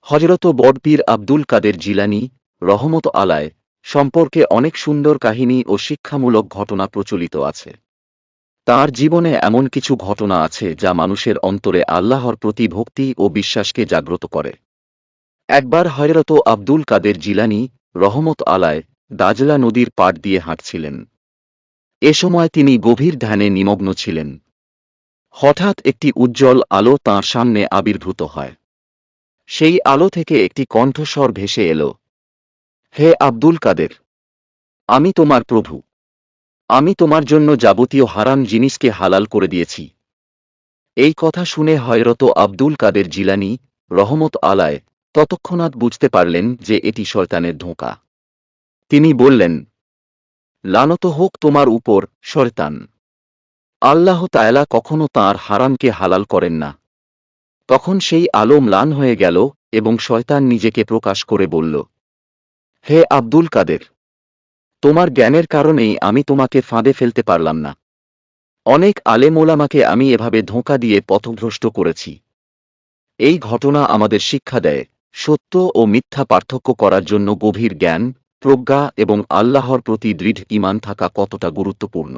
হযরত বড়পীর আব্দুল কাদের জিলানী রহমত আলায় সম্পর্কে অনেক সুন্দর কাহিনী ও শিক্ষামূলক ঘটনা প্রচলিত আছে। তাঁর জীবনে এমন কিছু ঘটনা আছে যা মানুষের অন্তরে আল্লাহর প্রতি ভক্তি ও বিশ্বাসকে জাগ্রত করে। একবার হযরত আব্দুল কাদের জিলানী রহমত আলায় দাজলা নদীর পাড় দিয়ে হাঁটছিলেন। এ সময় তিনি গভীর ধ্যানে নিমগ্ন ছিলেন। হঠাৎ একটি উজ্জ্বল আলো তাঁর সামনে আবির্ভূত হয়। সেই আলো থেকে একটি কণ্ঠস্বর ভেসে এল, হে আব্দুল কাদের, আমি তোমার প্রভু। আমি তোমার জন্য যাবতীয় হারাম জিনিসকে হালাল করে দিয়েছি। এই কথা শুনে হযরত আব্দুল কাদের জিলানী রহমত আলায় তৎক্ষণাৎ বুঝতে পারলেন যে এটি শয়তানের ধোঁকা। তিনি বললেন, লানত হোক তোমার উপর, শয়তান! আল্লাহ তাআলা কখনো তাঁর হারামকে হালাল করেন না। তখন সেই আলো ম্লান হয়ে গেল এবং শয়তান নিজেকে প্রকাশ করে বলল, হে আব্দুল কাদের, তোমার জ্ঞানের কারণেই আমি তোমাকে ফাঁদে ফেলতে পারলাম না। অনেক আলেম ওলামাকে আমি এভাবে ধোঁকা দিয়ে পথভ্রষ্ট করেছি। এই ঘটনা আমাদের শিক্ষা দেয়, সত্য ও মিথ্যা পার্থক্য করার জন্য গভীর জ্ঞান, প্রজ্ঞা এবং আল্লাহর প্রতি দৃঢ় ঈমান থাকা কতটা গুরুত্বপূর্ণ।